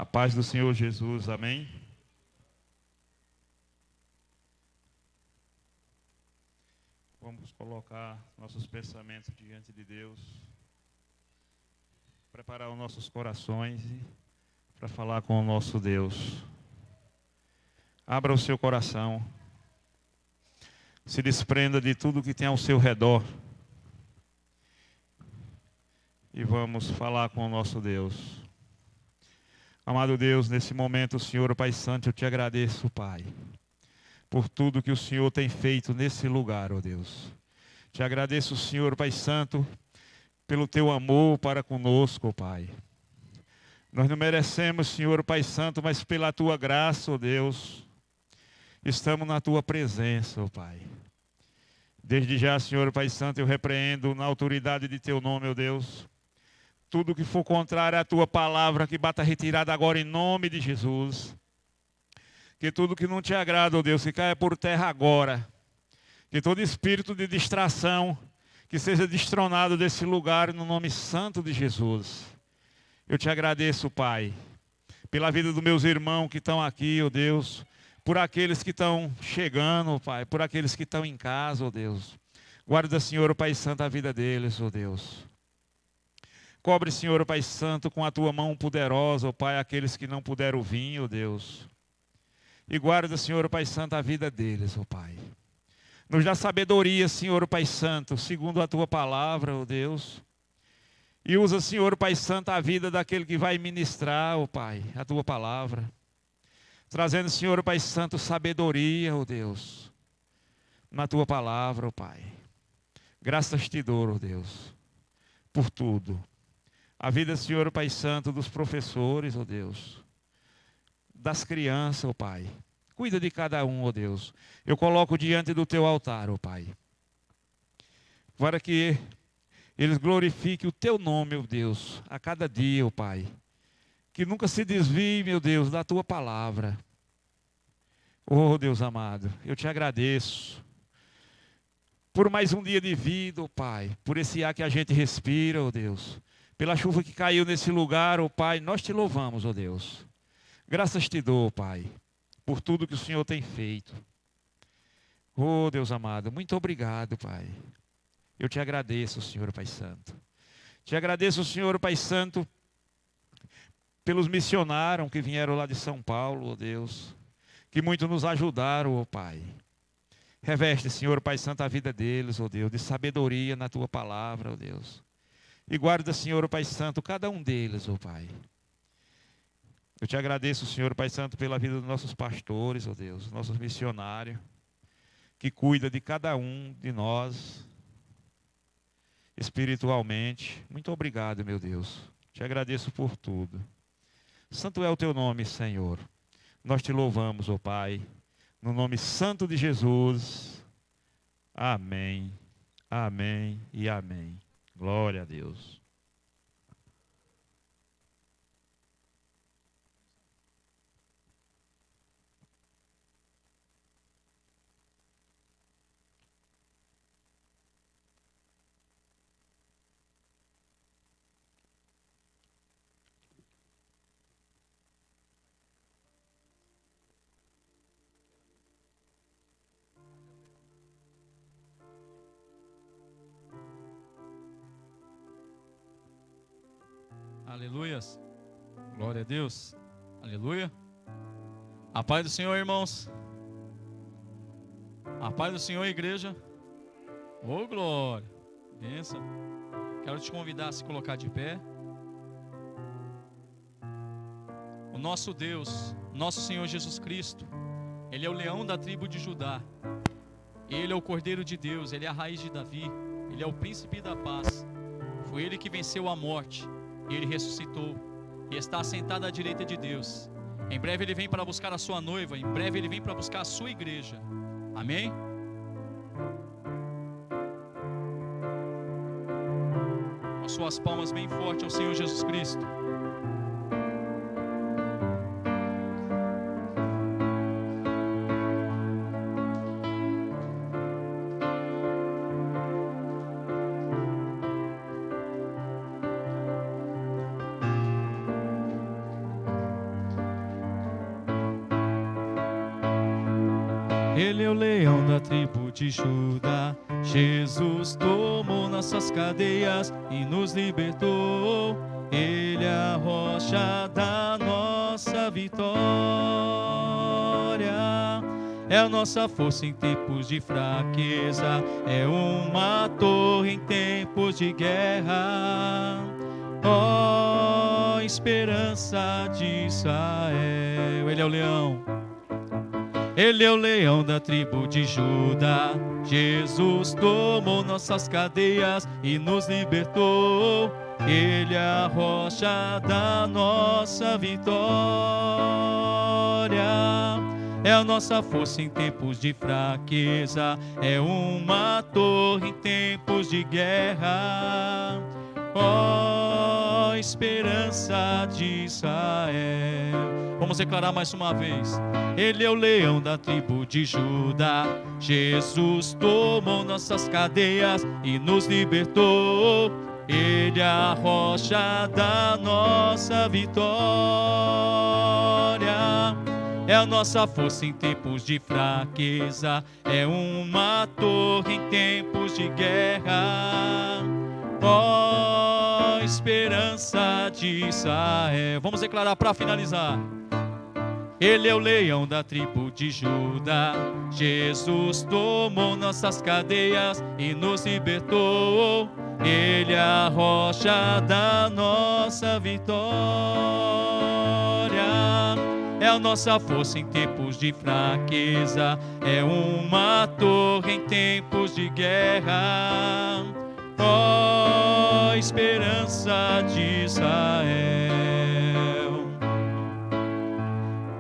A paz do Senhor Jesus, amém? Vamos colocar nossos pensamentos diante de Deus, preparar os nossos corações para falar com o nosso Deus. Abra o seu coração, se desprenda de tudo que tem ao seu redor e vamos falar com o nosso Deus. Amado Deus, nesse momento, Senhor, Pai Santo, eu te agradeço, Pai, por tudo que o Senhor tem feito nesse lugar, ó Deus. Te agradeço, Senhor, Pai Santo, pelo teu amor para conosco, ó Pai. Nós não merecemos, Senhor, Pai Santo, mas pela tua graça, ó Deus, estamos na tua presença, ó Pai. Desde já, Senhor, Pai Santo, eu repreendo na autoridade de teu nome, ó Deus, tudo que for contrário à tua palavra, que bata retirada agora em nome de Jesus. Que tudo que não te agrada, ó Deus, que caia por terra agora. Que todo espírito de distração, que seja destronado desse lugar no nome santo de Jesus. Eu te agradeço, Pai, pela vida dos meus irmãos que estão aqui, ó Deus. Por aqueles que estão chegando, Pai, por aqueles que estão em casa, ó Deus. Guarda, Senhor, Pai Santo, a vida deles, ó Deus. Cobre, Senhor, Pai Santo, com a tua mão poderosa, ó Pai, aqueles que não puderam vir, ó Deus. E guarda, Senhor, Pai Santo, a vida deles, ó Pai. Nos dá sabedoria, Senhor, Pai Santo, segundo a tua palavra, ó Deus. E usa, Senhor, Pai Santo, a vida daquele que vai ministrar, ó Pai, a tua palavra. Trazendo, Senhor, Pai Santo, sabedoria, ó Deus, na tua palavra, ó Pai. Graças te dou, ó Deus, por tudo. A vida, Senhor, Pai Santo, dos professores, ó Deus, das crianças, ó Pai. Cuida de cada um, ó Deus. Eu coloco diante do teu altar, ó Pai, para que eles glorifiquem o teu nome, ó Deus, a cada dia, ó Pai. Que nunca se desvie, meu Deus, da tua palavra. Oh, Deus amado, eu te agradeço por mais um dia de vida, ó Pai, por esse ar que a gente respira, ó Deus. Pela chuva que caiu nesse lugar, ó Pai, nós te louvamos, ó Deus. Graças te dou, Pai, por tudo que o Senhor tem feito. Oh, Deus amado, muito obrigado, Pai. Eu te agradeço, Senhor, Pai Santo. Te agradeço, Senhor, Pai Santo, pelos missionários que vieram lá de São Paulo, ó Deus, que muito nos ajudaram, ó Pai. Reveste, Senhor, Pai Santo, a vida deles, ó Deus, de sabedoria na tua palavra, ó Deus. E guarda, Senhor, Pai Santo, cada um deles, ó Pai. Eu te agradeço, Senhor, Pai Santo, pela vida dos nossos pastores, ó Deus, nossos missionários, que cuida de cada um de nós, espiritualmente. Muito obrigado, meu Deus. Te agradeço por tudo. Santo é o teu nome, Senhor. Nós te louvamos, ó Pai, no nome santo de Jesus. Amém, amém e amém. Glória a Deus. Aleluias. Glória a Deus. Aleluia. A paz do Senhor, irmãos. A paz do Senhor, igreja. Ô, glória. Bênção. Quero te convidar a se colocar de pé. O nosso Deus, nosso Senhor Jesus Cristo, Ele é o leão da tribo de Judá. Ele é o Cordeiro de Deus, Ele é a raiz de Davi. Ele é o príncipe da paz. Foi Ele que venceu a morte. Ele ressuscitou e está assentado à direita de Deus. Em breve Ele vem para buscar a sua noiva. Em breve Ele vem para buscar a sua igreja. Amém? Com suas palmas bem fortes ao Senhor Jesus Cristo. Ele é o leão da tribo de Judá. Jesus tomou nossas cadeias e nos libertou. Ele é a rocha da nossa vitória. É a nossa força em tempos de fraqueza. É uma torre em tempos de guerra. Ó, esperança de Israel. Ele é o leão. Ele é o leão da tribo de Judá. Jesus tomou nossas cadeias e nos libertou. Ele é a rocha da nossa vitória. É a nossa força em tempos de fraqueza. É uma torre em tempos de guerra. Ó, esperança de Israel. Vamos declarar mais uma vez. Ele é o leão da tribo de Judá. Jesus tomou nossas cadeias e nos libertou. Ele é a rocha da nossa vitória. É a nossa força em tempos de fraqueza. É uma torre em tempos de guerra. Ó, esperança de Israel. Vamos declarar para finalizar. Ele é o leão da tribo de Judá. Jesus tomou nossas cadeias e nos libertou. Ele é a rocha da nossa vitória. É a nossa força em tempos de fraqueza. É uma torre em tempos de guerra. Ó, esperança de Israel.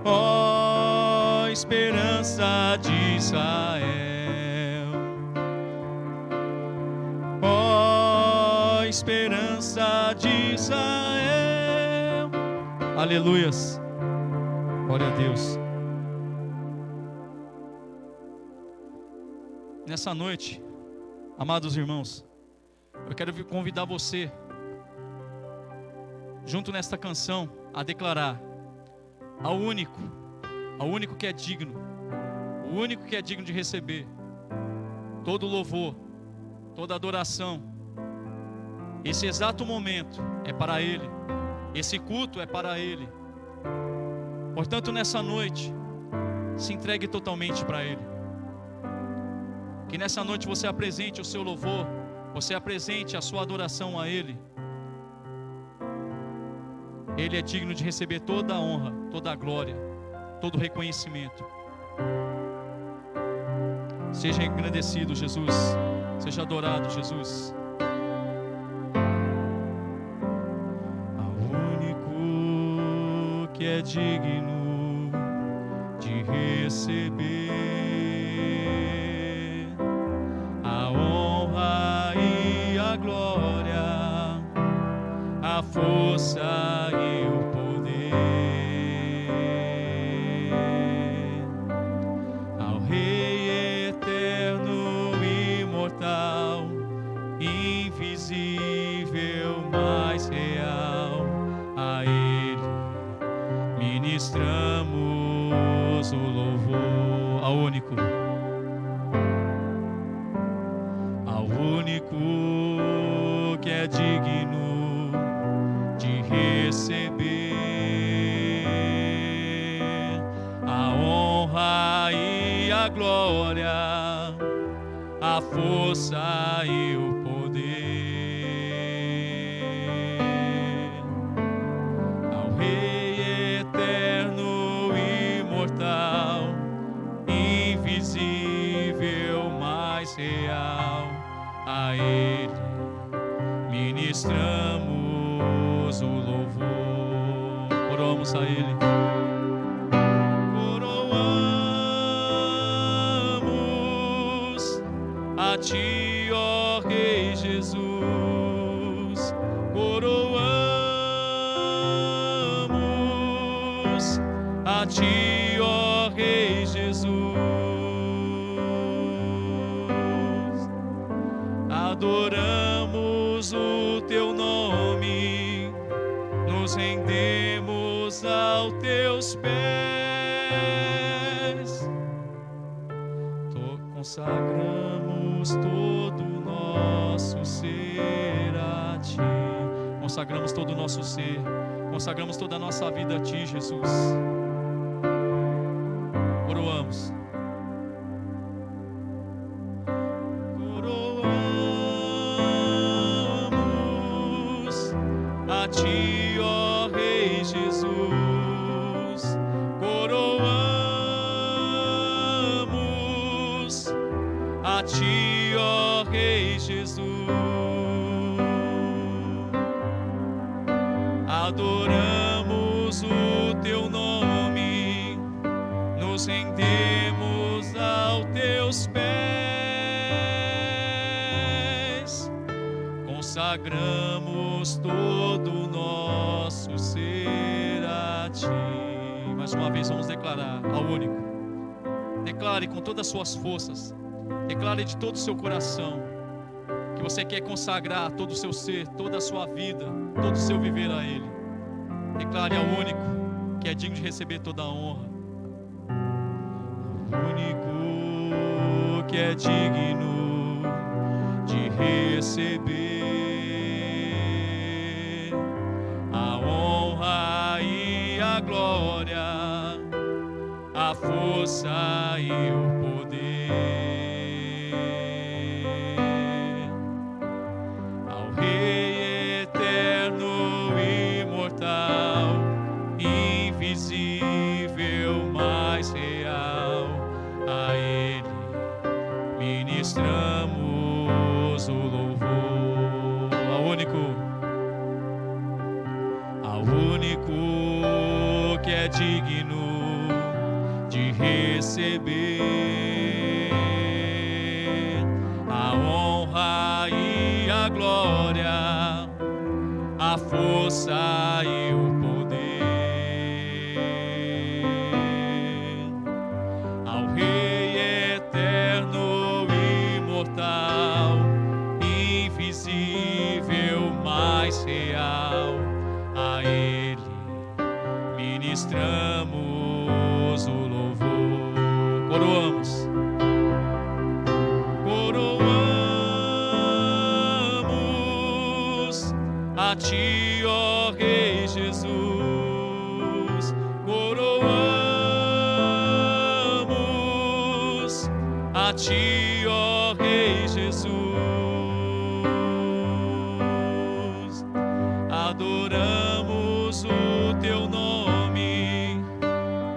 Ó, esperança de Israel. Ó, esperança de Israel. Aleluias. Glória a Deus. Nessa noite, amados irmãos, eu quero convidar você, junto nesta canção, a declarar ao único que é digno, o único que é digno de receber todo louvor, toda adoração. Esse exato momento é para Ele, esse culto é para Ele. Portanto, nessa noite, se entregue totalmente para Ele. Que nessa noite você apresente o seu louvor, você apresente a sua adoração a Ele. Ele é digno de receber toda a honra, toda a glória, todo o reconhecimento. Seja engrandecido, Jesus. Seja adorado, Jesus. Ao único que é digno de receber a honra e a glória, a força e o poder, ao Rei eterno, imortal, invisível, mais real, a Ele ministramos o louvor. Ao único que é digno de receber a honra e a glória, a força e o poder, ao Rei eterno, imortal, invisível, mais real, a Ele ministramos o louvor. Coroamos a Ele. Coroamos a Ti, ó Rei Jesus. Coroamos a Ti, ó Rei Jesus. Adoramos o Teu nome, nos rendemos aos Teus pés. Consagramos todo o nosso ser a Ti. Consagramos todo o nosso ser. Consagramos toda a nossa vida a Ti, Jesus. Coroamos. Coroamos a Ti, ó Rei Jesus. Coroamos a Ti, ó Rei Jesus. Adoramos o Teu nome, nos rendemos aos Teus pés, consagramos todo o nosso ser a Ti. Mais uma vez vamos declarar ao único. Declare com todas as suas forças, declare de todo o seu coração que você quer consagrar todo o seu ser, toda a sua vida, todo o seu viver a Ele. Declare ao único que é digno de receber toda a honra. O único que é digno de receber a honra e a glória, a força e o poder. Ao Rei eterno, imortal, invisível, mais real, a Ele ministramos o louvor. Ao único que é digno de receber a honra e a glória, a força e o poder. Ao Rei eterno, imortal, invisível, mais real, a Ele ministramos o louvor. Coroamos. Coroamos a Ti, ó Rei Jesus. Coroamos a Ti, ó Rei Jesus. Adoramos o Teu nome,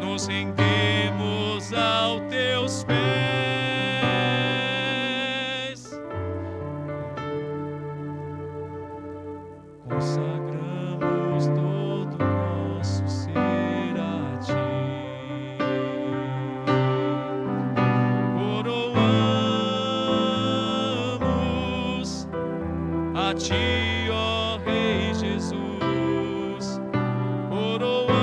nos rendemos aos Teus pés, consagramos todo o nosso ser a Ti. Coroamos a Ti, ó Rei Jesus. Coroamos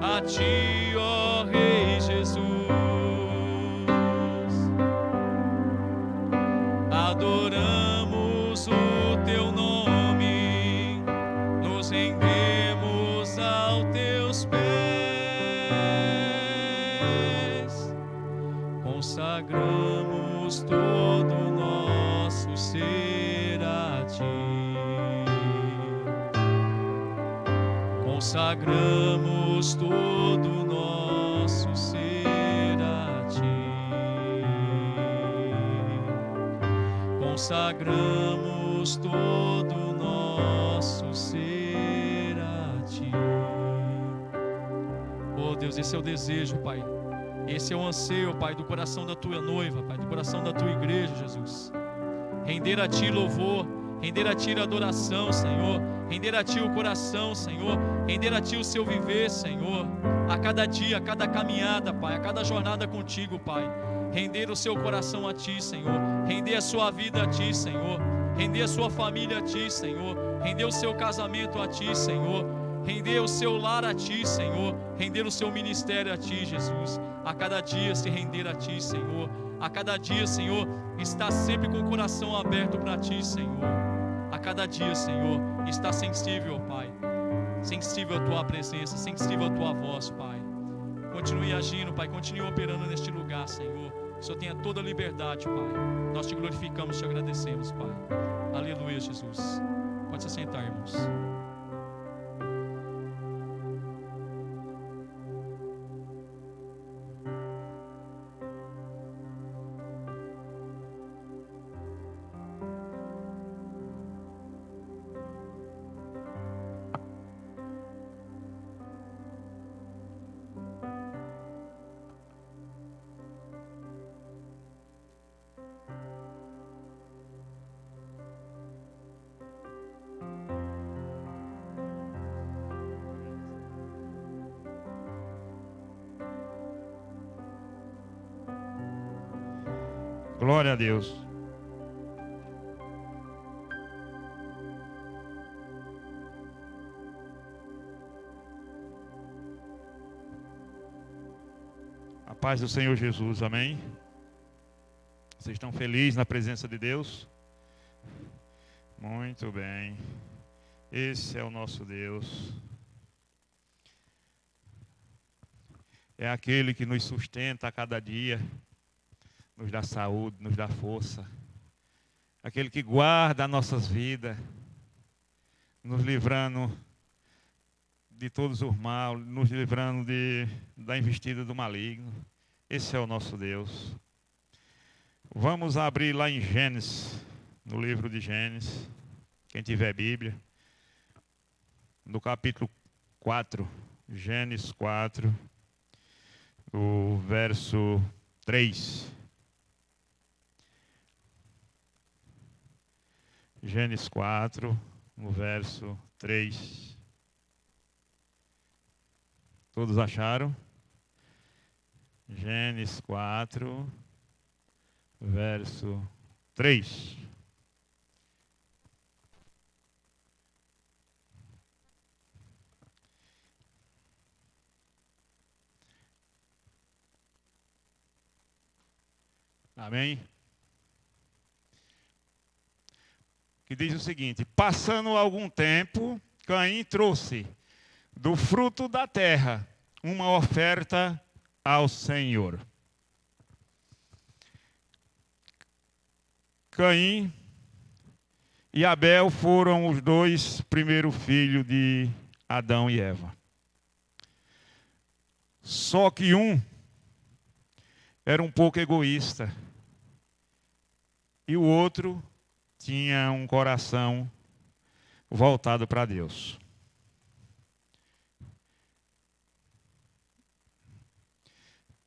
a Ti, ó Rei Jesus. Adoramos o Teu nome, nos rendemos aos Teus pés, consagramos todo o nosso ser a Ti. Consagramos todo o nosso ser a Ti. Consagramos todo o nosso ser a Ti. Oh Deus, esse é o desejo, Pai. Esse é o anseio, Pai, do coração da Tua noiva, Pai, do coração da Tua igreja, Jesus. Render a Ti louvor, render a Ti adoração, Senhor. Render a Ti o coração, Senhor. Render a Ti o seu viver, Senhor. A cada dia, a cada caminhada, Pai, a cada jornada contigo, Pai. Render o seu coração a Ti, Senhor. Render a sua vida a Ti, Senhor. Render a sua família a Ti, Senhor. Render o seu casamento a Ti, Senhor. Render o seu lar a Ti, Senhor. Render o seu ministério a Ti, Jesus. A cada dia se render a Ti, Senhor. A cada dia, Senhor, estar sempre com o coração aberto para Ti, Senhor. A cada dia, Senhor, estar sensível, Pai. Sensível à Tua presença, sensível à Tua voz, Pai. Continue agindo, Pai. Continue operando neste lugar, Senhor. Que o Senhor tenha toda a liberdade, Pai. Nós te glorificamos, te agradecemos, Pai. Aleluia, Jesus. Pode se sentar, irmãos. Glória a Deus. A paz do Senhor Jesus, amém? Vocês estão felizes na presença de Deus? Muito bem. Esse é o nosso Deus. É aquele que nos sustenta a cada dia, nos dá saúde, nos dá força. Aquele que guarda as nossas vidas, nos livrando de todos os mal, nos livrando da investida do maligno. Esse é o nosso Deus. Vamos abrir lá em Gênesis, no livro de Gênesis, quem tiver Bíblia, no capítulo 4, Gênesis 4, o verso 3. Gênesis 4, no verso 3. Todos acharam? Gênesis 4, verso 3. Amém? Que diz o seguinte: passando algum tempo, Caim trouxe do fruto da terra uma oferta ao Senhor. Caim e Abel foram os dois primeiros filhos de Adão e Eva. Só que um era um pouco egoísta e o outro tinha um coração voltado para Deus.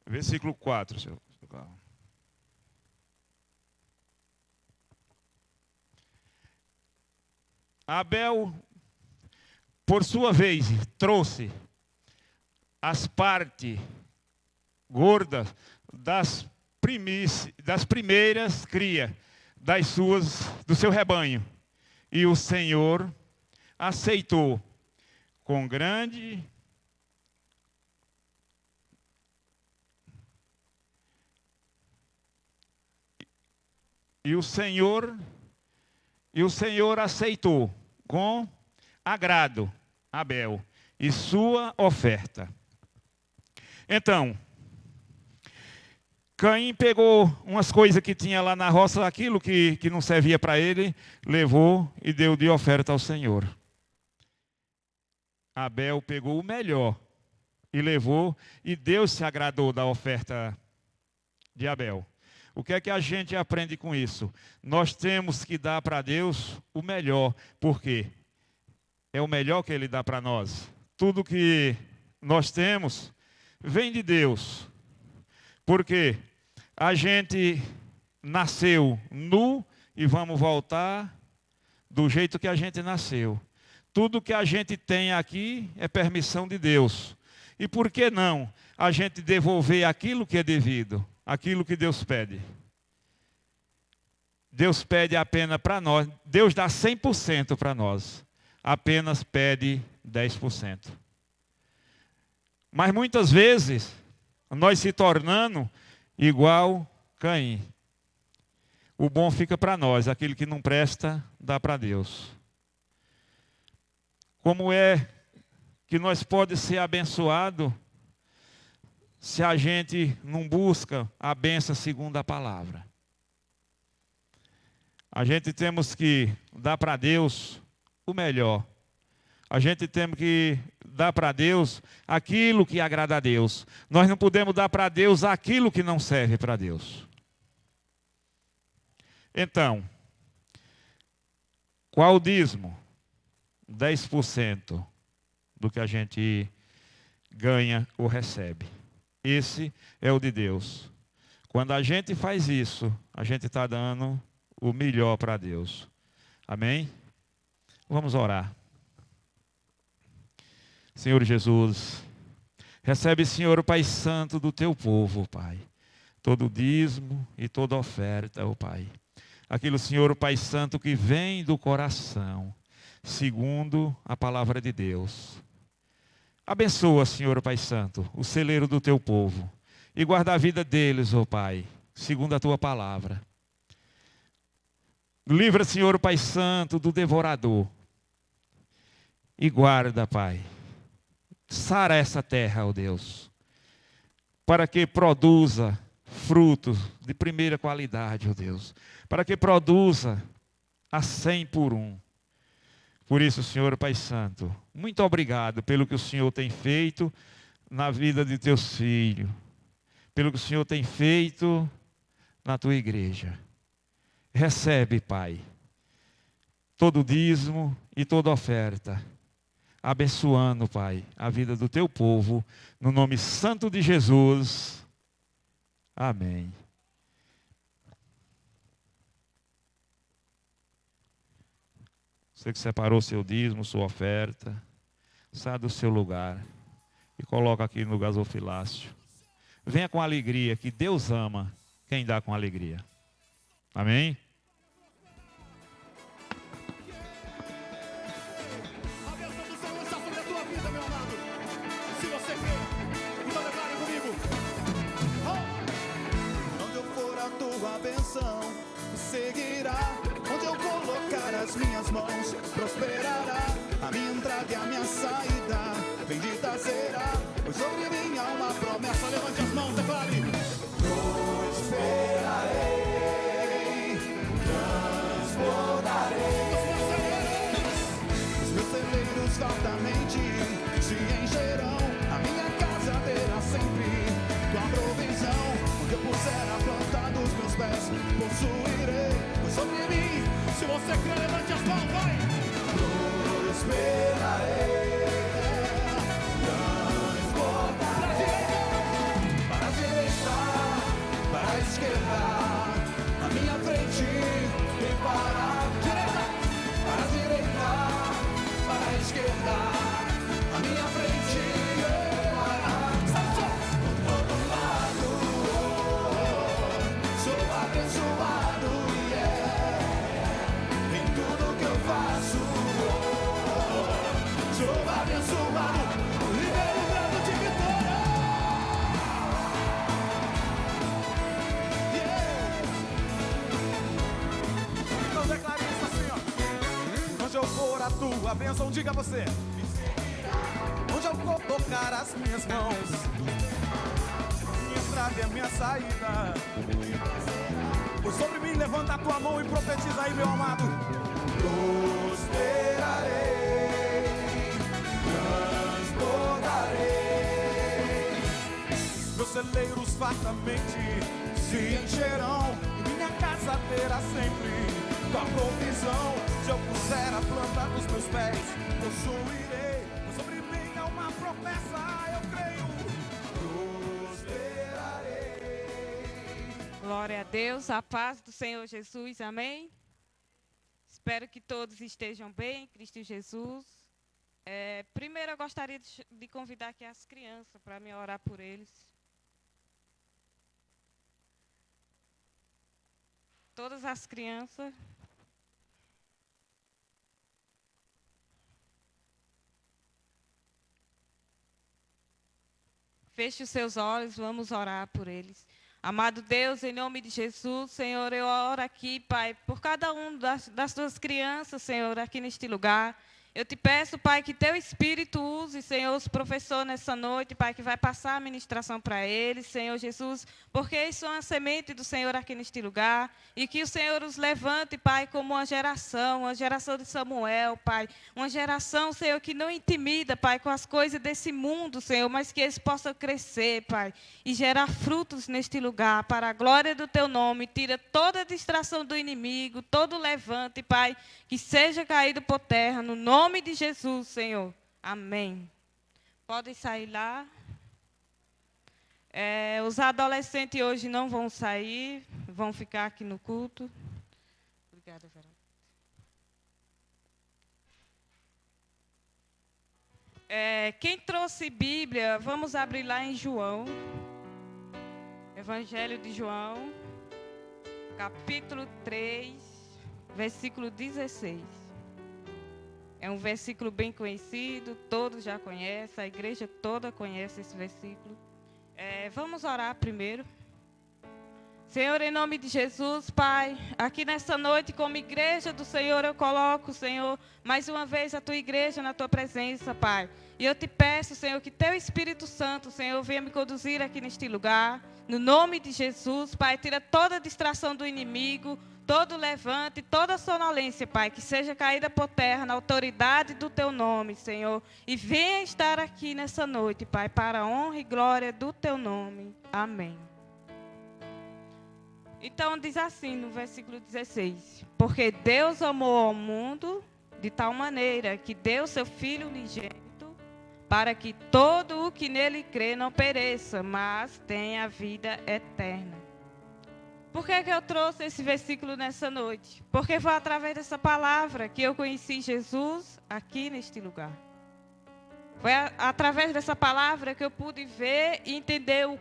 Versículo 4, seu carro. Abel, por sua vez, trouxe as partes gordas das primeiras crias do seu rebanho. E o Senhor aceitou com grande E o Senhor aceitou com agrado Abel e sua oferta. Então, Caim pegou umas coisas que tinha lá na roça, aquilo que não servia para ele, levou e deu de oferta ao Senhor. Abel pegou o melhor e levou, e Deus se agradou da oferta de Abel. O que é que a gente aprende com isso? Nós temos que dar para Deus o melhor, porque é o melhor que Ele dá para nós. Tudo que nós temos vem de Deus, porque a gente nasceu nu e vamos voltar do jeito que a gente nasceu. Tudo que a gente tem aqui é permissão de Deus. E por que não a gente devolver aquilo que é devido? Aquilo que Deus pede. Deus pede apenas para nós. Deus dá 100% para nós. Apenas pede 10%. Mas muitas vezes, nós se tornando igual Caim. O bom fica para nós. Aquilo que não presta, dá para Deus. Como é que nós podemos ser abençoados se a gente não busca a bênção segundo a palavra. A gente temos que dar para Deus o melhor. A gente tem que dar para Deus aquilo que agrada a Deus. Nós não podemos dar para Deus aquilo que não serve para Deus. Então, qual o dízimo? 10% do que a gente ganha ou recebe. Esse é o de Deus. Quando a gente faz isso, a gente está dando o melhor para Deus. Amém? Vamos orar. Senhor Jesus, recebe, Senhor, o Pai Santo do teu povo, Pai. Todo dízimo e toda oferta, ó Pai. Aquilo, Senhor, o Pai Santo, que vem do coração, segundo a palavra de Deus. Abençoa, Senhor, o Pai Santo, o celeiro do teu povo. E guarda a vida deles, ó Pai, segundo a tua palavra. Livra, Senhor, o Pai Santo, do devorador. E guarda, Pai. Sara essa terra, ó Deus, para que produza frutos de primeira qualidade, ó Deus, para que produza a 100 por 1. Por isso, Senhor Pai Santo, muito obrigado pelo que o Senhor tem feito na vida de teus filhos, pelo que o Senhor tem feito na tua igreja. Recebe, Pai, todo dízimo e toda oferta, abençoando, Pai, a vida do teu povo, no nome santo de Jesus. Amém. Você que separou seu dízimo, sua oferta, sai do seu lugar e coloca aqui no gasofilácio. Venha com alegria, que Deus ama quem dá com alegria. Amém? Seguirá, onde eu colocar as minhas mãos, prosperará a minha entrada e a minha saída, bendita será, pois sobre mim há uma promessa. Levante as mãos, declare: prosperarei, transbordarei, os meus celeiros fartamente se encherão, a minha casa terá sempre tua provisão, onde eu puser a planta dos meus pés, possuirei, pois sobre mim, se você crê, levante as mãos, vai! Prosperarei, transbordarei, para a direita, para a esquerda, na minha frente e para a direita, para a direita, para a esquerda, na minha frente e para todo lado. Sou abençoado, em tudo que eu faço. Sou abençoado, libero o grado de vitória. Então declare isso assim, ó. Onde eu for a tua bênção, diga você. Onde eu colocar as minhas mãos, minha entrada e a minha saída, pois sobre mim levanta a tua mão e profetiza aí, meu amado. Prosperarei, transbordarei, meus celeiros fartamente se encherão, e minha casa terá sempre tua provisão. Se eu puser a planta dos meus pés, possuirei, pois sobre mim há uma promessa, eu creio. Prosperarei. Glória a Deus, a paz do Senhor Jesus, amém? Espero que todos estejam bem, em Cristo Jesus. Primeiro eu gostaria de convidar aqui as crianças para me orar por eles. Todas as crianças. Feche os seus olhos, vamos orar por eles. Amado Deus, em nome de Jesus, Senhor, eu oro aqui, Pai, por cada um das tuas crianças, Senhor, aqui neste lugar. Eu te peço, Pai, que teu Espírito use, Senhor, os professores nessa noite, Pai, que vai passar a ministração para eles, Senhor Jesus, porque eles são a semente do Senhor aqui neste lugar, e que o Senhor os levante, Pai, como uma geração de Samuel, Pai, uma geração, Senhor, que não intimida, Pai, com as coisas desse mundo, Senhor, mas que eles possam crescer, Pai, e gerar frutos neste lugar, para a glória do teu nome. Tira toda a distração do inimigo, todo levante, Pai, que seja caído por terra, no nome de Jesus, Senhor. Amém. Podem sair lá. Os adolescentes hoje não vão sair, vão ficar aqui no culto. Obrigada, Vera. Quem trouxe Bíblia, vamos abrir lá em João. Evangelho de João, capítulo 3, versículo 16. É um versículo bem conhecido, todos já conhecem, a igreja toda conhece esse versículo. Vamos orar primeiro. Senhor, em nome de Jesus, Pai, aqui nessa noite, como igreja do Senhor, eu coloco, Senhor, mais uma vez a tua igreja na tua presença, Pai. E eu te peço, Senhor, que teu Espírito Santo, Senhor, venha me conduzir aqui neste lugar. No nome de Jesus, Pai, tira toda a distração do inimigo, todo levante, toda sonolência, Pai, que seja caída por terra na autoridade do teu nome, Senhor. E venha estar aqui nessa noite, Pai, para a honra e glória do teu nome. Amém. Então diz assim no versículo 16: porque Deus amou ao mundo de tal maneira que deu seu Filho unigênito, para que todo o que nele crê não pereça, mas tenha a vida eterna. Por que eu trouxe esse versículo nessa noite? Porque foi através dessa palavra que eu conheci Jesus aqui neste lugar. Foi através dessa palavra que eu pude ver e entender o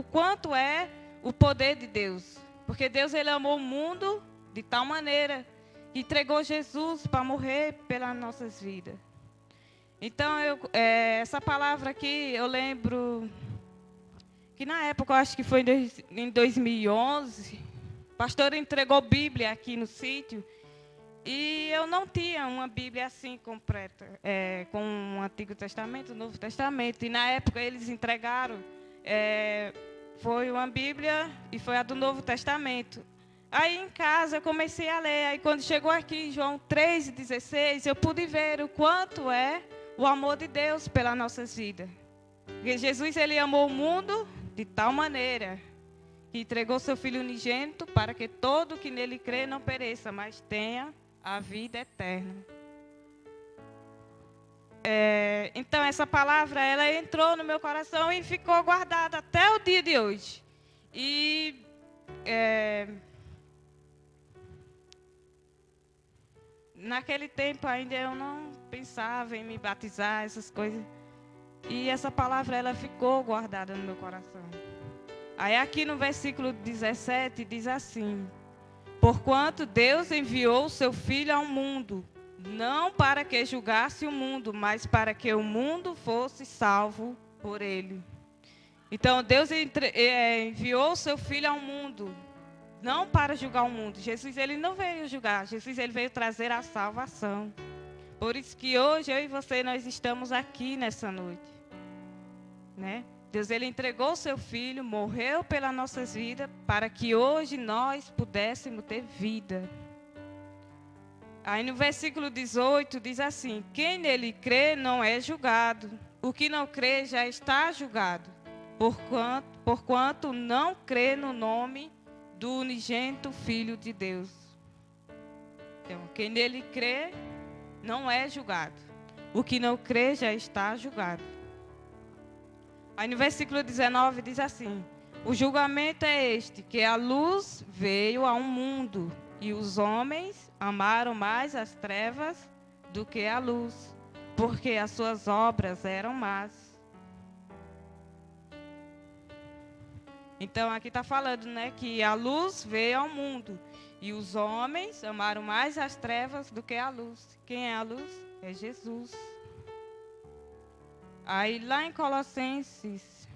quanto é o poder de Deus. Porque Deus, ele amou o mundo de tal maneira que entregou Jesus para morrer pelas nossas vidas. Então, essa palavra aqui, eu lembro que na época, eu acho que foi em 2011, o pastor entregou Bíblia aqui no sítio, e eu não tinha uma Bíblia assim completa, com o Antigo Testamento, o Novo Testamento. E na época eles entregaram, foi uma Bíblia e foi a do Novo Testamento. Aí em casa eu comecei a ler, aí quando chegou aqui em João 3,16, eu pude ver o quanto é o amor de Deus pelas nossas vidas. Porque Jesus, ele amou o mundo de tal maneira que entregou seu Filho unigênito para que todo que nele crê não pereça, mas tenha a vida eterna. Então essa palavra, ela entrou no meu coração e ficou guardada até o dia de hoje. E naquele tempo ainda eu não pensava em me batizar, essas coisas. E essa palavra, ela ficou guardada no meu coração. Aí aqui no versículo 17 diz assim: porquanto Deus enviou o seu Filho ao mundo, não para que julgasse o mundo, mas para que o mundo fosse salvo por ele. Então Deus enviou o seu Filho ao mundo, não para julgar o mundo. Jesus, ele não veio julgar, Jesus, ele veio trazer a salvação. Por isso que hoje eu e você, nós estamos aqui nessa noite, né? Deus, ele entregou o seu Filho, morreu pelas nossas vidas, para que hoje nós pudéssemos ter vida. Aí no versículo 18 diz assim: quem nele crê não é julgado, o que não crê já está julgado, porquanto não crê no nome do unigênito Filho de Deus. Então, quem nele crê não é julgado, o que não crê já está julgado. Aí no versículo 19 diz assim: o julgamento é este, que a luz veio ao mundo, e os homens amaram mais as trevas do que a luz, porque as suas obras eram más. Então aqui está falando, né, que a luz veio ao mundo, e os homens amaram mais as trevas do que a luz. Quem é a luz? É Jesus. Aí lá em Colossenses,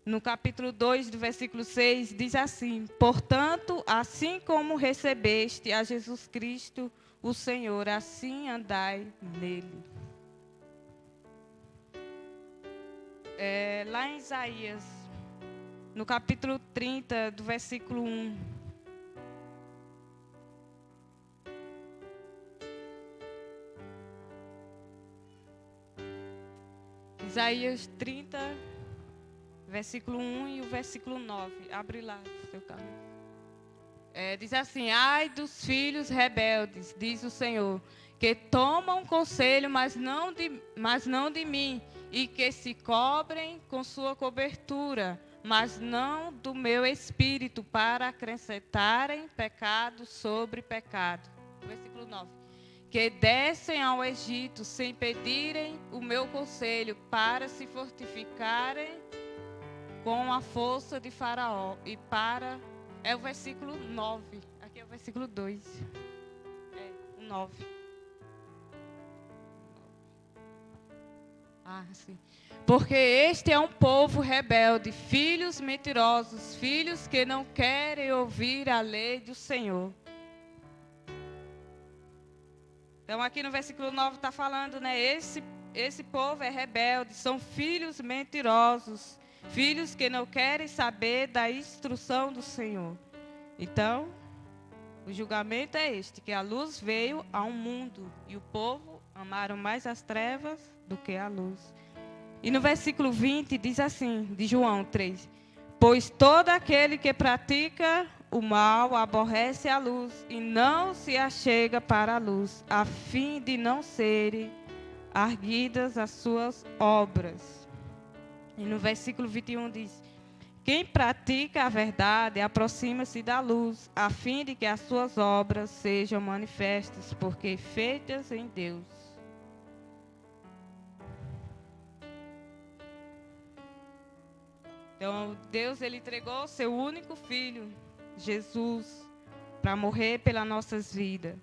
no capítulo 2, do versículo 6, diz assim: portanto, assim como recebeste a Jesus Cristo, o Senhor, assim andai nele. Lá em Isaías, no capítulo 30, do versículo 1. Isaías 30, versículo 1 e o versículo 9. Abre lá, seu carro. Diz assim: ai dos filhos rebeldes, diz o Senhor, que tomam conselho, mas não de mim, e que se cobrem com sua cobertura, mas não do meu espírito, para acrescentarem pecado sobre pecado. Versículo 9. Que descem ao Egito sem pedirem o meu conselho, para se fortificarem com a força de Faraó. E para... É o versículo 9. Aqui é o versículo 2. O 9. Sim. Porque este é um povo rebelde, filhos mentirosos, filhos que não querem ouvir a lei do Senhor. Então, aqui no versículo 9 está falando, né? Esse povo é rebelde, são filhos mentirosos, filhos que não querem saber da instrução do Senhor. Então, o julgamento é este, que a luz veio ao mundo, e o povo amaram mais as trevas do que a luz. E no versículo 20 diz assim, de João 3, pois todo aquele que pratica o mal aborrece a luz e não se achega para a luz, a fim de não serem arguidas as suas obras. E no versículo 21 diz: quem pratica a verdade aproxima-se da luz, a fim de que as suas obras sejam manifestas, porque feitas em Deus. Então, Deus, ele entregou o seu único filho, Jesus, para morrer pelas nossas vidas.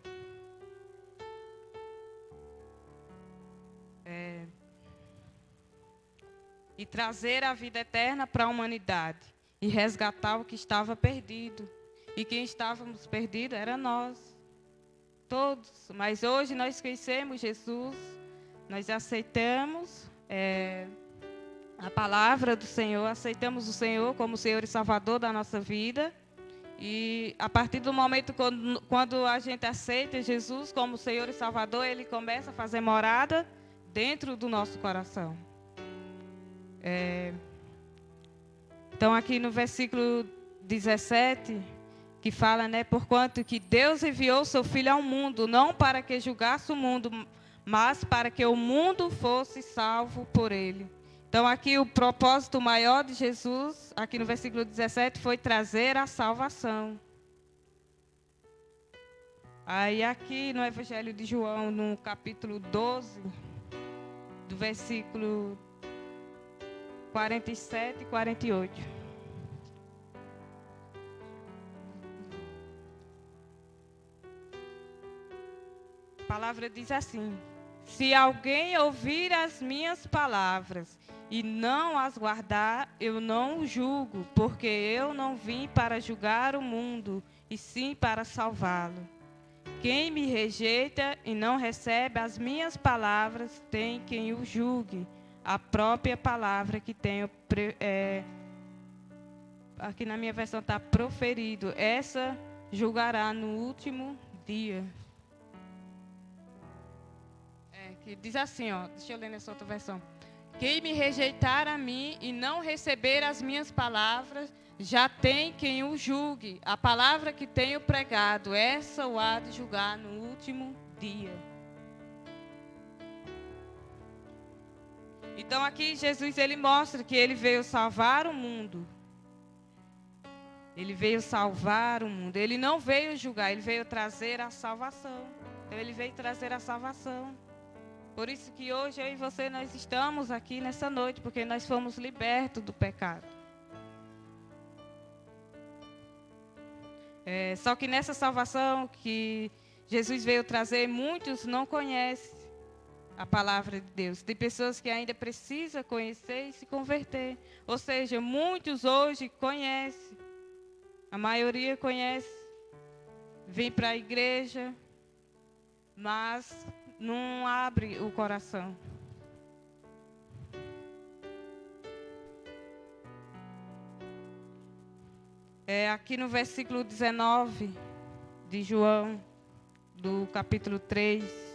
E trazer a vida eterna para a humanidade. E resgatar o que estava perdido. E quem estávamos perdidos era nós. Todos. Mas hoje nós conhecemos Jesus. Nós aceitamos a palavra do Senhor. Aceitamos o Senhor como Senhor e Salvador da nossa vida. E a partir do momento quando a gente aceita Jesus como Senhor e Salvador, Ele começa a fazer morada dentro do nosso coração. Então aqui no versículo 17, que fala, né, porquanto que Deus enviou seu Filho ao mundo, não para que julgasse o mundo, mas para que o mundo fosse salvo por ele. Então aqui o propósito maior de Jesus, aqui no versículo 17, foi trazer a salvação. Aí aqui no Evangelho de João, no capítulo 12, do versículo 47 e 48. A palavra diz assim: se alguém ouvir as minhas palavras e não as guardar, eu não o julgo, porque eu não vim para julgar o mundo, e sim para salvá-lo. Quem me rejeita e não recebe as minhas palavras, tem quem o julgue. A própria palavra que tenho, aqui na minha versão está proferido, essa julgará no último dia. Que diz assim, deixa eu ler nessa outra versão. Quem me rejeitar a mim e não receber as minhas palavras, já tem quem o julgue. A palavra que tenho pregado, essa o há de julgar no último dia. Então aqui Jesus, ele mostra que ele veio salvar o mundo. Ele veio salvar o mundo. Ele não veio julgar, ele veio trazer a salvação. Então ele veio trazer a salvação. Por isso que hoje eu e você, nós estamos aqui nessa noite, porque nós fomos libertos do pecado. Só que nessa salvação que Jesus veio trazer, muitos não conhecem a palavra de Deus. Tem pessoas que ainda precisam conhecer e se converter. Ou seja, muitos hoje conhecem, a maioria conhece, vem para a igreja, mas não abre o coração. Aqui no versículo 19 de João, do capítulo 3.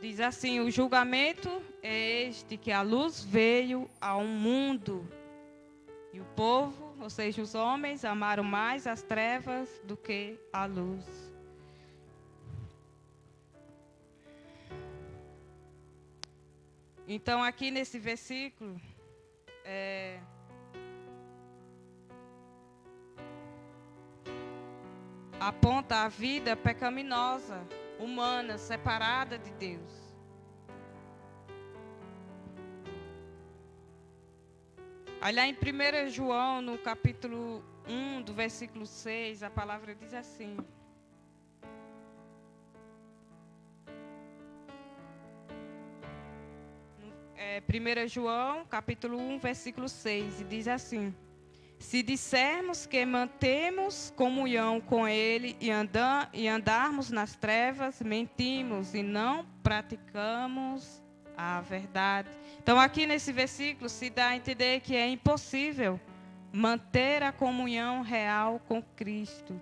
Diz assim: o julgamento é este, que a luz veio ao mundo, e o povo, ou seja, os homens, amaram mais as trevas do que a luz. Então, aqui nesse versículo, aponta a vida pecaminosa, humana, separada de Deus. Aí lá em 1 João, no capítulo 1, do versículo 6, a palavra diz assim: 1 João, capítulo 1, versículo 6, e diz assim: se dissermos que mantemos comunhão com Ele e andarmos nas trevas, mentimos e não praticamos a verdade. Então, aqui nesse versículo se dá a entender que é impossível manter a comunhão real com Cristo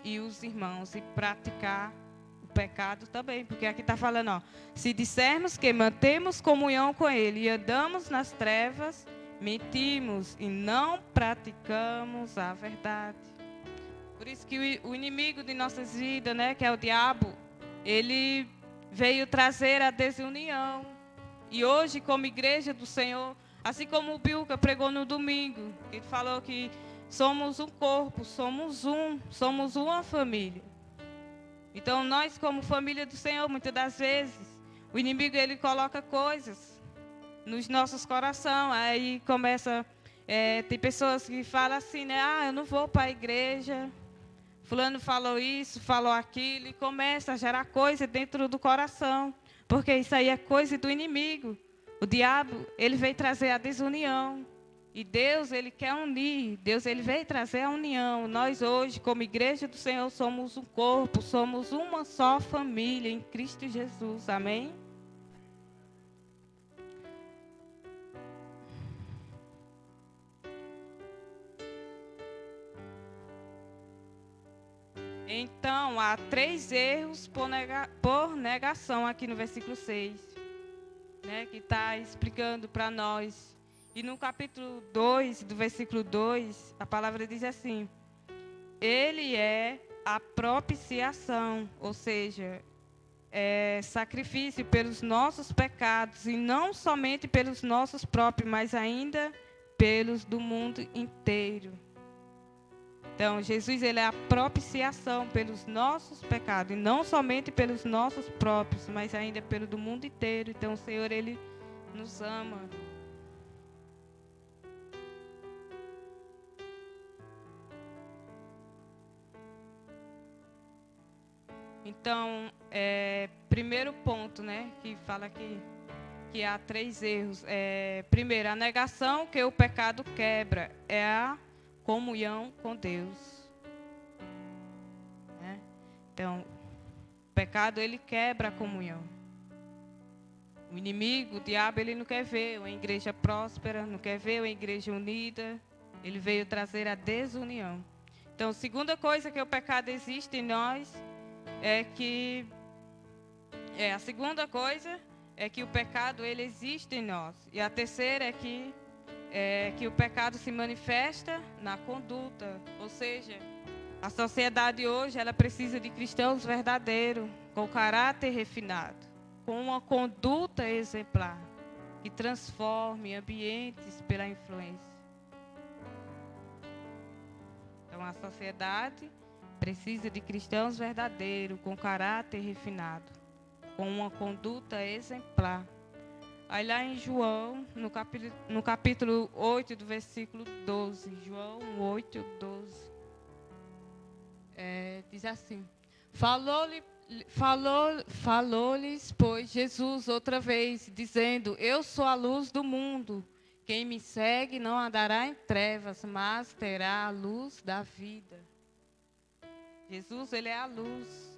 e os irmãos e praticar o pecado também, porque aqui está falando, ó, se dissermos que mantemos comunhão com Ele e andamos nas trevas, mentimos e não praticamos a verdade. Por isso que o inimigo de nossas vidas, né, que é o diabo, ele veio trazer a desunião. E hoje, como igreja do Senhor, assim como o Bilka pregou no domingo, ele falou que somos um corpo, somos uma família. Então, nós como família do Senhor, muitas das vezes, o inimigo ele coloca coisas nos nossos corações. Aí começa, tem pessoas que falam assim, né? Eu não vou para a igreja, fulano falou isso, falou aquilo, e começa a gerar coisa dentro do coração, porque isso aí é coisa do inimigo. O diabo, ele veio trazer a desunião, e Deus, ele quer unir. Deus, ele veio trazer a união. Nós hoje, como igreja do Senhor, somos um corpo, somos uma só família em Cristo Jesus, amém? Então, há 3 erros por negação aqui no versículo 6, né, que está explicando para nós. E no capítulo 2, do versículo 2, a palavra diz assim: Ele é a propiciação, ou seja, é sacrifício pelos nossos pecados, e não somente pelos nossos próprios, mas ainda pelos do mundo inteiro. Então, Jesus, ele é a propiciação pelos nossos pecados, e não somente pelos nossos próprios, mas ainda pelo do mundo inteiro. Então, o Senhor, ele nos ama. Então, primeiro ponto, né, que fala que há 3 erros. Primeiro, a negação que o pecado quebra é a comunhão com Deus, né? Então, o pecado, ele quebra a comunhão. O inimigo, o diabo, ele não quer ver uma igreja próspera, não quer ver uma igreja unida. Ele veio trazer a desunião. Então, a segunda coisa que o pecado existe em nós a segunda coisa é que o pecado, ele existe em nós. E a terceira é que o pecado se manifesta na conduta. Ou seja, a sociedade hoje, ela precisa de cristãos verdadeiros, com caráter refinado, com uma conduta exemplar, que transforme ambientes pela influência. Então, a sociedade precisa de cristãos verdadeiros, com caráter refinado, com uma conduta exemplar. Aí lá em João, no capítulo 8, do versículo 12. João 8, 12. Diz assim: falou-lhes, pois, Jesus outra vez, dizendo: Eu sou a luz do mundo. Quem me segue não andará em trevas, mas terá a luz da vida. Jesus, ele é a luz.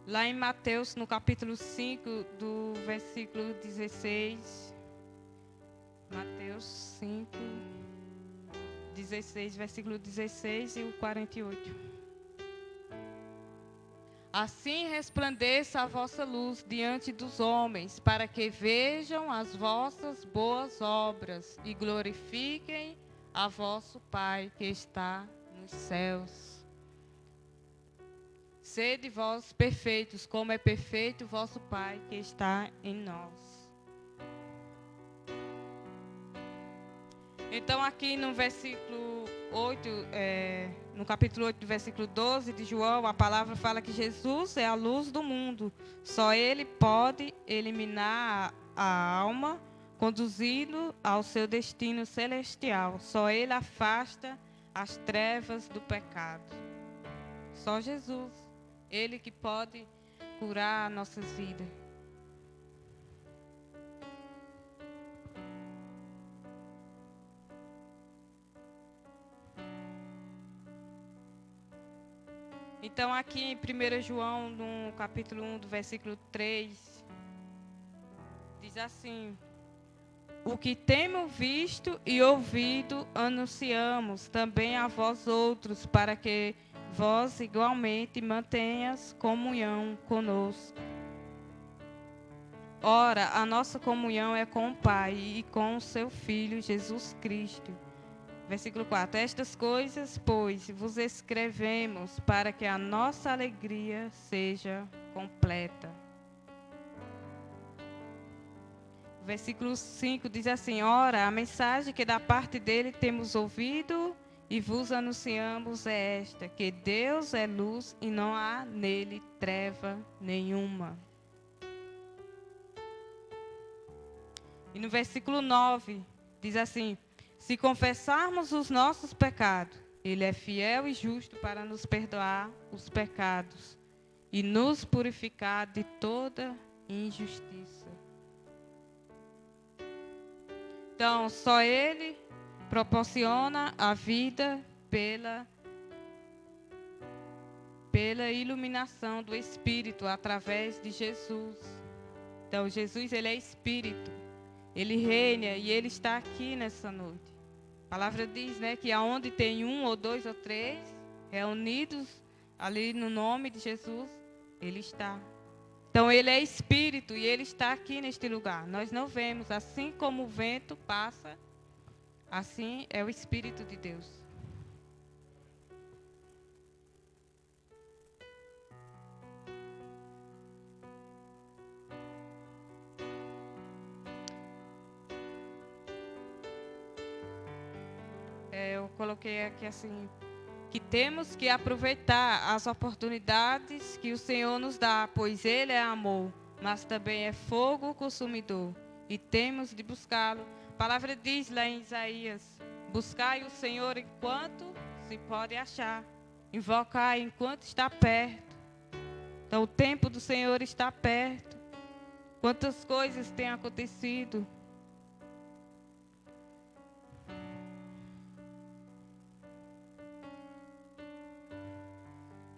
Lá em Mateus, no capítulo 5, do versículo 16. Mateus 5, 16, versículo 16 e o 48. Assim resplandeça a vossa luz diante dos homens, para que vejam as vossas boas obras e glorifiquem a vosso Pai que está nos céus. Sede vós perfeitos, como é perfeito o vosso Pai que está em nós. Então, aqui no versículo 8, no capítulo 8, do versículo 12 de João, a palavra fala que Jesus é a luz do mundo. Só Ele pode eliminar a alma, conduzindo ao seu destino celestial. Só Ele afasta as trevas do pecado. Só Jesus. Ele que pode curar nossas vidas. Então, aqui em 1 João, no capítulo 1, do versículo 3, diz assim: O que temos visto e ouvido, anunciamos também a vós outros, para que vós igualmente mantenhas comunhão conosco. Ora, a nossa comunhão é com o Pai e com o seu Filho Jesus Cristo. Versículo 4. Estas coisas, pois, vos escrevemos para que a nossa alegria seja completa. Versículo 5 diz assim: Ora, a mensagem que da parte dele temos ouvido e vos anunciamos é esta, que Deus é luz e não há nele treva nenhuma. E no versículo 9 diz assim: Se confessarmos os nossos pecados, Ele é fiel e justo para nos perdoar os pecados e nos purificar de toda injustiça. Então, só Ele proporciona a vida pela iluminação do Espírito através de Jesus. Então, Jesus, Ele é Espírito. Ele reina e Ele está aqui nessa noite. A palavra diz, né, que aonde tem 1 ou 2 ou 3 reunidos ali no nome de Jesus, Ele está. Então, Ele é Espírito e Ele está aqui neste lugar. Nós não vemos, assim como o vento passa, assim é o Espírito de Deus. Eu coloquei aqui assim, que temos que aproveitar as oportunidades que o Senhor nos dá, pois Ele é amor, mas também é fogo consumidor, e temos de buscá-lo. A palavra diz lá em Isaías: buscai o Senhor enquanto se pode achar, invocai enquanto está perto. Então o tempo do Senhor está perto. Quantas coisas têm acontecido?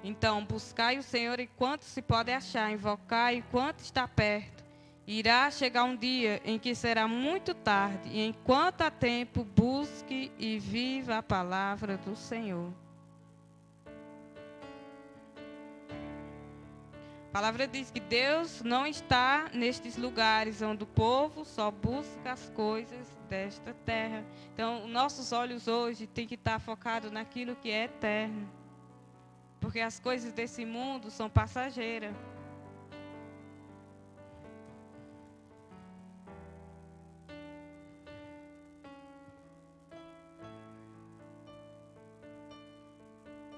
Então, buscai o Senhor enquanto se pode achar, invocai enquanto está perto. Irá chegar um dia em que será muito tarde, e enquanto há tempo, busque e viva a palavra do Senhor. A palavra diz que Deus não está nestes lugares onde o povo só busca as coisas desta terra. Então, nossos olhos hoje têm que estar focados naquilo que é eterno. Porque as coisas desse mundo são passageiras.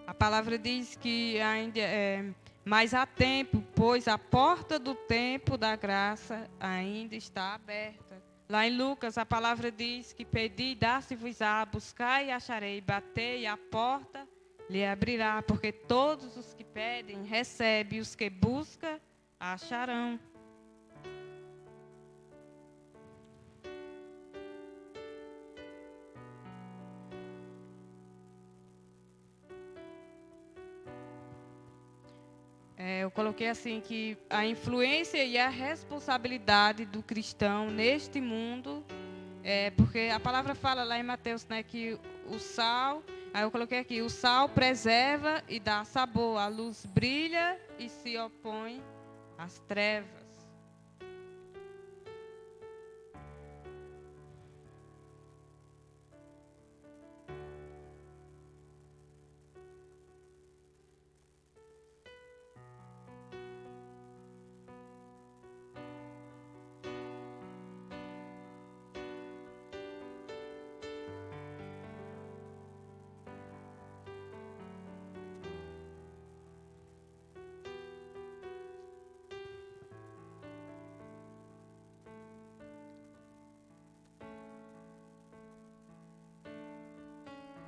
A palavra diz que ainda Mas há tempo, pois a porta do tempo da graça ainda está aberta. Lá em Lucas, a palavra diz que pedi e dá-se-vos-á, buscai e acharei, batei e a porta lhe abrirá, porque todos os que pedem, recebem, e os que buscam, acharão. Eu coloquei assim que a influência e a responsabilidade do cristão neste mundo, porque a palavra fala lá em Mateus, né, que o sal, aí eu coloquei aqui, o sal preserva e dá sabor, a luz brilha e se opõe às trevas.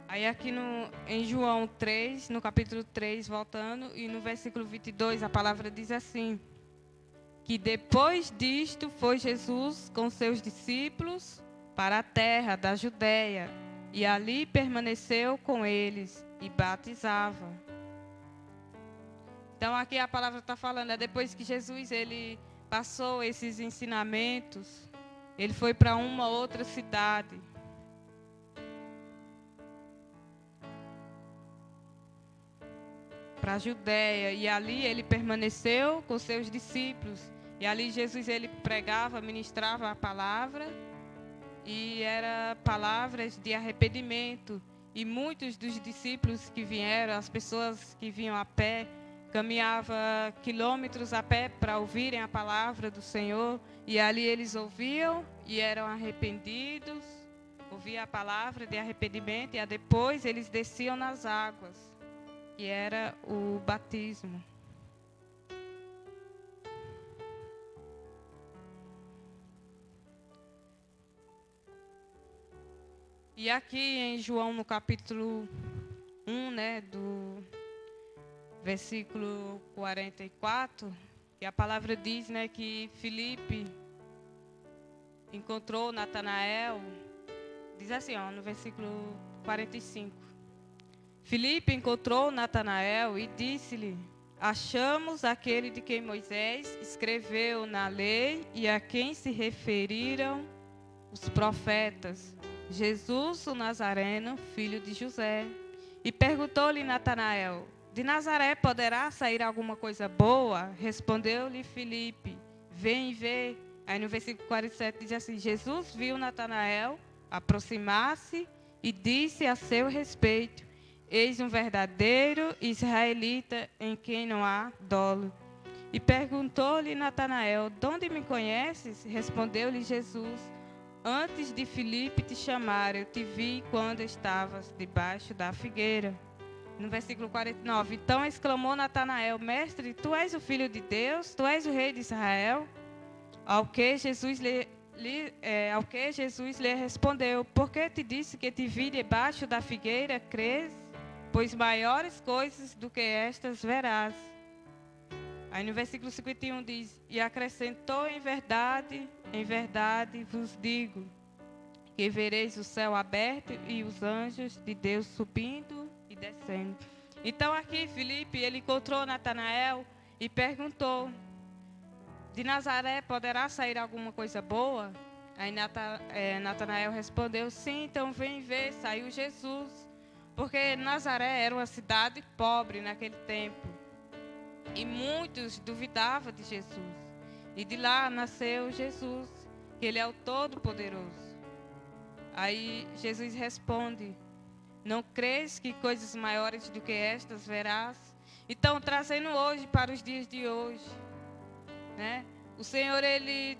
Aí aqui em João 3, no capítulo 3, voltando, e no versículo 22, a palavra diz assim, que depois disto foi Jesus com seus discípulos para a terra da Judéia, e ali permaneceu com eles e batizava. Então aqui a palavra está falando, depois que Jesus ele passou esses ensinamentos, ele foi para uma outra cidade. Para a Judéia, e ali ele permaneceu com seus discípulos, e ali Jesus ele pregava, ministrava a palavra, e era palavras de arrependimento, e muitos dos discípulos que vieram, as pessoas que vinham a pé, caminhavam quilômetros a pé para ouvirem a palavra do Senhor, e ali eles ouviam e eram arrependidos, ouviam a palavra de arrependimento, e depois eles desciam nas águas, que era o batismo. E aqui em João, no capítulo 1, né, do versículo 44, que a palavra diz, né, que Filipe encontrou Natanael, diz assim, ó, no versículo 45. Filipe encontrou Natanael e disse-lhe, achamos aquele de quem Moisés escreveu na lei e a quem se referiram os profetas, Jesus o Nazareno, filho de José. E perguntou-lhe Natanael, de Nazaré poderá sair alguma coisa boa? Respondeu-lhe Filipe, vem e vê. Aí no versículo 47 diz assim, Jesus viu Natanael aproximar-se e disse a seu respeito, eis um verdadeiro israelita em quem não há dolo. E perguntou-lhe Natanael, de onde me conheces? Respondeu-lhe Jesus, antes de Filipe te chamar, eu te vi quando estavas debaixo da figueira. No versículo 49, então exclamou Natanael, mestre, tu és o filho de Deus? Tu és o rei de Israel? Ao que Jesus lhe respondeu, por que te disse que te vi debaixo da figueira, crês? Pois maiores coisas do que estas verás. Aí no versículo 51 diz, e acrescentou em verdade vos digo, que vereis o céu aberto e os anjos de Deus subindo e descendo. Então aqui Filipe, ele encontrou Natanael e perguntou, de Nazaré poderá sair alguma coisa boa? Aí Natanael respondeu, sim, então vem ver, saiu Jesus. Porque Nazaré era uma cidade pobre naquele tempo. E muitos duvidavam de Jesus. E de lá nasceu Jesus, que Ele é o Todo-Poderoso. Aí Jesus responde, não crês que coisas maiores do que estas verás? Então, trazendo hoje para os dias de hoje, né? O Senhor, Ele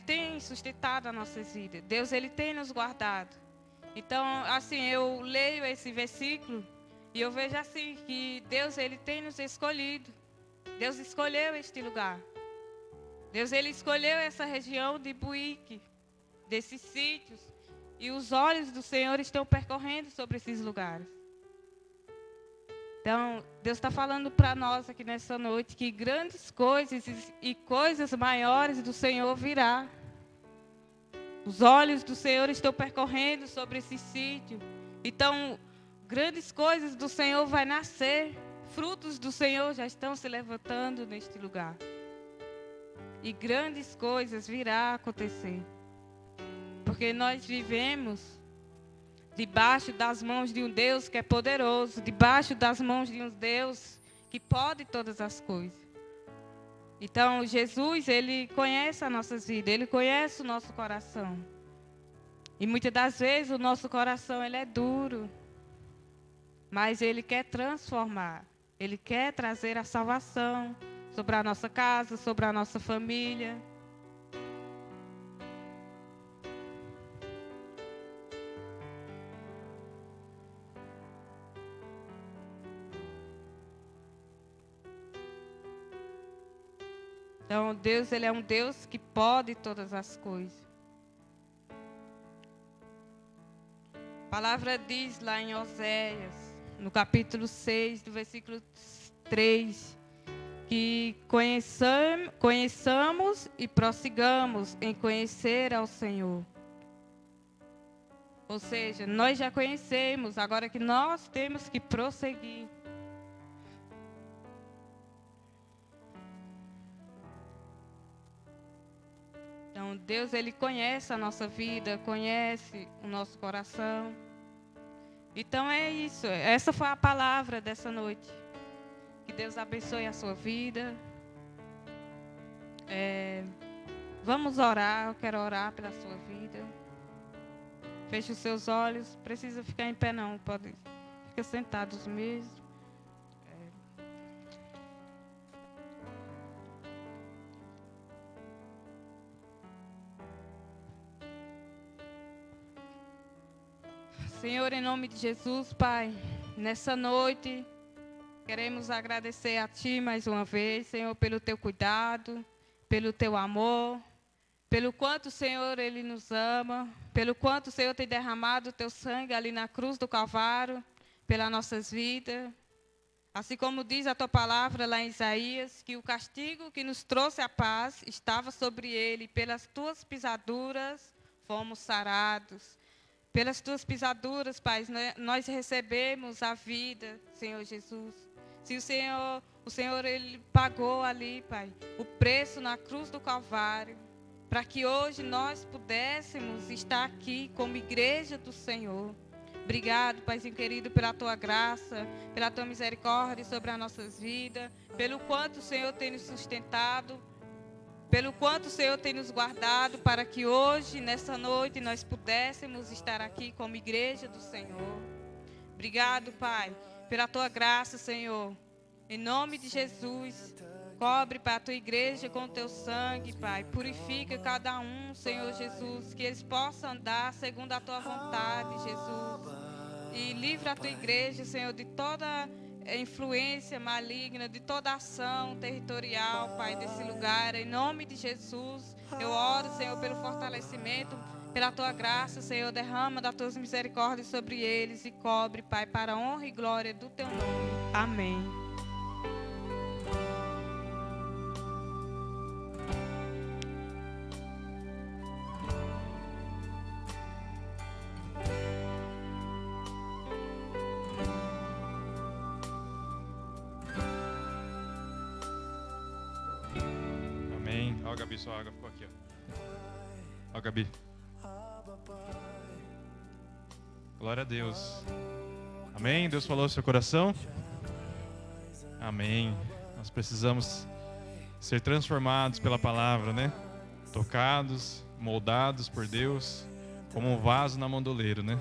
tem sustentado as nossas vidas. Deus, Ele tem nos guardado. Então, assim, eu leio esse versículo E eu vejo assim que Deus, Ele tem nos escolhido. Deus escolheu este lugar. Deus, Ele escolheu essa região de Buíque, desses sítios. E os olhos do Senhor estão percorrendo sobre esses lugares. Então, Deus está falando para nós aqui nessa noite que grandes coisas e coisas maiores do Senhor virá. Os olhos do Senhor estão percorrendo sobre esse sítio. Então, grandes coisas do Senhor vai nascer. Frutos do Senhor já estão se levantando neste lugar. E grandes coisas virá acontecer. Porque nós vivemos debaixo das mãos de um Deus que é poderoso, debaixo das mãos de um Deus que pode todas as coisas. Então, Jesus, Ele conhece as nossas vidas, Ele conhece o nosso coração. E muitas das vezes o nosso coração ele é duro, mas Ele quer transformar, Ele quer trazer a salvação sobre a nossa casa, sobre a nossa família. Então, Deus, Ele é um Deus que pode todas as coisas. A palavra diz lá em Oséias, no capítulo 6, do versículo 3, que conheçamos e prossigamos em conhecer ao Senhor. Ou seja, nós já conhecemos, agora que nós temos que prosseguir. Então, Deus, Ele conhece a nossa vida, conhece o nosso coração. Então, é isso. Essa foi a palavra dessa noite. Que Deus abençoe a sua vida. Vamos orar, eu quero orar pela sua vida. Feche os seus olhos, precisa ficar em pé não, pode ficar sentados mesmo. Senhor, em nome de Jesus, Pai, nessa noite, queremos agradecer a Ti mais uma vez, Senhor, pelo Teu cuidado, pelo Teu amor, pelo quanto, Senhor, Ele nos ama, pelo quanto, Senhor, tem derramado o Teu sangue ali na cruz do Calvário, pelas nossas vidas. Assim como diz a Tua palavra lá em Isaías, que o castigo que nos trouxe a paz estava sobre Ele, pelas Tuas pisaduras fomos sarados. Pelas Tuas pisaduras, Pai, nós recebemos a vida, Senhor Jesus. Se o Senhor, Ele pagou ali, Pai, o preço na cruz do Calvário, para que hoje nós pudéssemos estar aqui como igreja do Senhor. Obrigado, Paizinho querido, pela Tua graça, pela Tua misericórdia sobre as nossas vidas, pelo quanto o Senhor tem nos sustentado, pelo quanto o Senhor tem nos guardado, para que hoje, nessa noite, nós pudéssemos estar aqui como igreja do Senhor. Obrigado, Pai, pela Tua graça, Senhor. Em nome de Jesus, cobre para a Tua igreja com o Teu sangue, Pai. Purifica cada um, Senhor Jesus, que eles possam andar segundo a Tua vontade, Jesus. E livra a Tua igreja, Senhor, de toda influência maligna, de toda ação territorial, Pai, desse lugar. Em nome de Jesus, eu oro, Senhor, pelo fortalecimento, pela Tua graça, Senhor, derrama das Tuas misericórdias sobre eles e cobre, Pai, para a honra e glória do Teu nome. Amém. Ó, Gabi, sua água ficou aqui, ó. Ó, Gabi. Glória a Deus. Amém? Deus falou no seu coração? Amém. Nós precisamos ser transformados pela palavra, né? Tocados, moldados por Deus, como um vaso na mão do oleiro, né?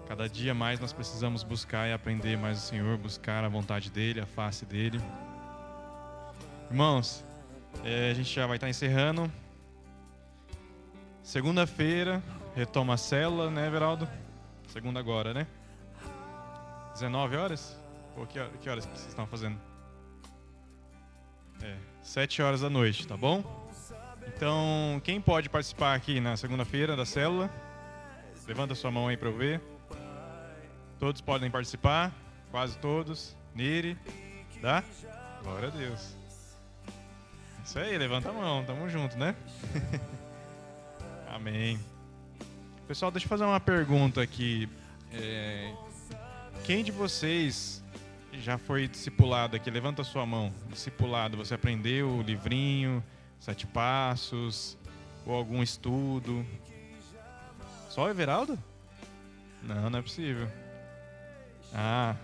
Cada dia mais nós precisamos buscar e aprender mais o Senhor, buscar a vontade dEle, a face dEle. Irmãos, a gente já vai estar encerrando. Segunda-feira, retoma a célula, né, Everaldo? Segunda agora, né? 19 horas? Ou que horas que vocês estão fazendo? 7 horas da noite, tá bom? Então, quem pode participar aqui na segunda-feira da célula? Levanta sua mão aí para eu ver. Todos podem participar? Quase todos? Niri? Dá? Glória a Deus. Isso aí, levanta a mão, tamo junto, né? Amém. Pessoal, deixa eu fazer uma pergunta aqui. Quem de vocês já foi discipulado aqui? Levanta a sua mão. Discipulado, você aprendeu o livrinho, 7 passos, ou algum estudo? Só o Everaldo? Não, não é possível. Ah,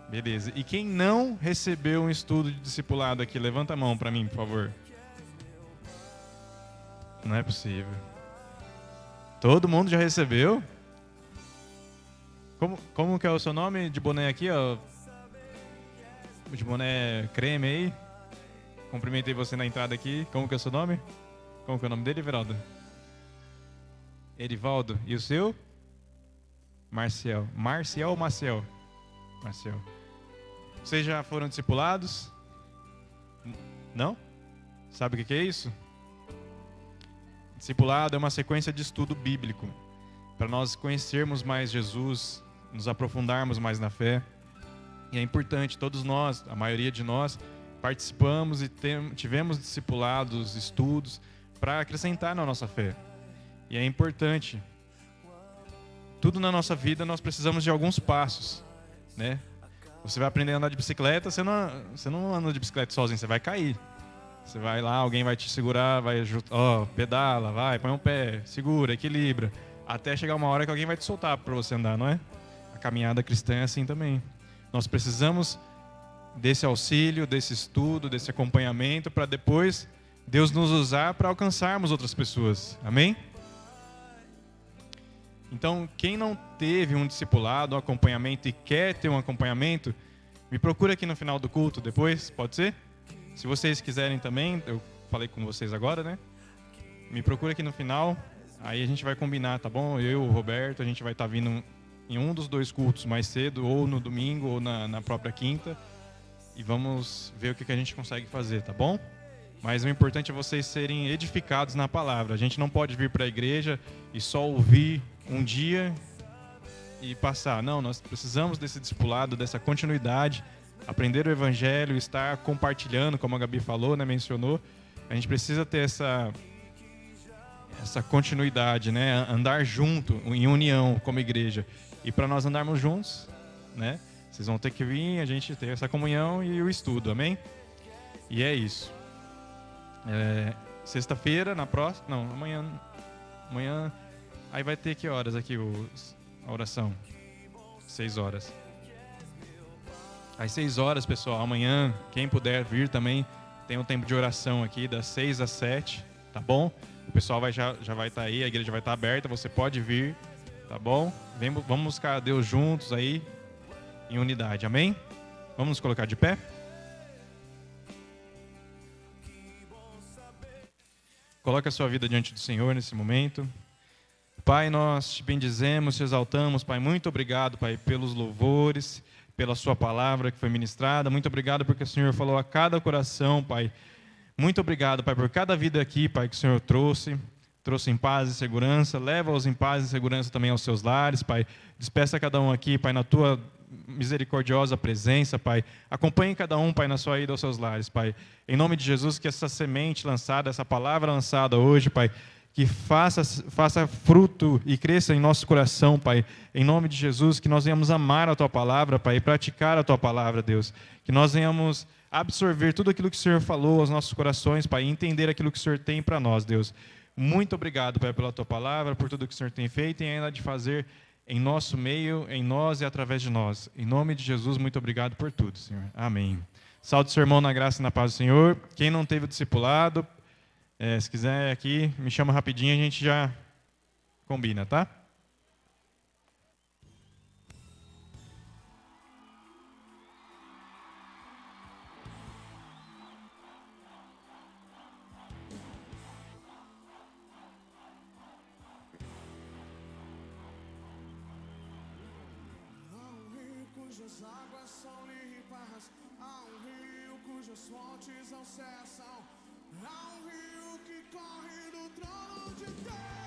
beleza. E quem não recebeu um estudo de discipulado aqui? Levanta a mão para mim, por favor. Não é possível. Todo mundo já recebeu? Como que é o seu nome de boné aqui, ó? De boné creme aí. Cumprimentei você na entrada aqui. Como que é o seu nome? Como que é o nome dele, Everaldo? Erivaldo. E o seu? Marcial. Marcial ou Maciel? Marcial. Vocês já foram discipulados? Não? Sabe o que é isso? Discipulado é uma sequência de estudo bíblico para nós conhecermos mais Jesus, nos aprofundarmos mais na fé. E é importante, todos nós, a maioria de nós, participamos e tivemos discipulados, estudos, para acrescentar na nossa fé. E é importante. Tudo na nossa vida nós precisamos de alguns passos, né? Você vai aprender a andar de bicicleta, você não anda de bicicleta sozinho, você vai cair. Você vai lá, alguém vai te segurar, pedala, vai, põe um pé, segura, equilibra, até chegar uma hora que alguém vai te soltar para você andar, não é? A caminhada cristã é assim também. Nós precisamos desse auxílio, desse estudo, desse acompanhamento, para depois Deus nos usar para alcançarmos outras pessoas. Amém? Então, quem não teve um discipulado, um acompanhamento e quer ter um acompanhamento, me procura aqui no final do culto depois, pode ser? Se vocês quiserem também, eu falei com vocês agora, né? Me procura aqui no final, aí a gente vai combinar, tá bom? Eu, o Roberto, a gente vai estar vindo em um dos 2 cultos mais cedo, ou no domingo, ou na própria quinta, e vamos ver o que a gente consegue fazer, tá bom? Mas o importante é vocês serem edificados na palavra. A gente não pode vir para a igreja e só ouvir um dia e passar. Não, nós precisamos desse discipulado, dessa continuidade, aprender o evangelho, estar compartilhando, como a Gabi falou, né, mencionou. A gente precisa ter essa continuidade, né, andar junto, em união como igreja. E para nós andarmos juntos, né, vocês vão ter que vir, a gente ter essa comunhão e o estudo, amém? E é isso. Sexta-feira, amanhã, aí vai ter que horas aqui a oração? 6 horas. Às 6 horas, pessoal, amanhã, quem puder vir também, tem um tempo de oração aqui, das 6 às 7, tá bom? O pessoal já vai estar aí, a igreja vai estar aberta, você pode vir, tá bom? Vamos buscar a Deus juntos aí, em unidade, amém? Vamos nos colocar de pé? Coloque a sua vida diante do Senhor nesse momento. Pai, nós te bendizemos, te exaltamos, Pai. Muito obrigado, Pai, pelos louvores, pela sua palavra que foi ministrada. Muito obrigado porque o Senhor falou a cada coração, Pai. Muito obrigado, Pai, por cada vida aqui, Pai, que o Senhor trouxe em paz e segurança. Leva-os em paz e segurança também aos seus lares, Pai. Despeça cada um aqui, Pai, na tua misericordiosa presença, Pai. Acompanhe cada um, Pai, na sua ida aos seus lares, Pai. Em nome de Jesus, que essa semente lançada, essa palavra lançada hoje, Pai, que faça fruto e cresça em nosso coração, Pai. Em nome de Jesus, que nós venhamos amar a Tua palavra, Pai, e praticar a Tua palavra, Deus. Que nós venhamos absorver tudo aquilo que o Senhor falou aos nossos corações, Pai, e entender aquilo que o Senhor tem para nós, Deus. Muito obrigado, Pai, pela Tua palavra, por tudo que o Senhor tem feito e ainda de fazer em nosso meio, em nós e através de nós. Em nome de Jesus, muito obrigado por tudo, Senhor. Amém. Saúde seu irmão na graça e na paz do Senhor. Quem não teve o discipulado, se quiser aqui, me chama rapidinho, a gente já combina, tá? cujas águas são limpas, há um rio cujas fontes não cessam, há um rio que corre do trono de Deus.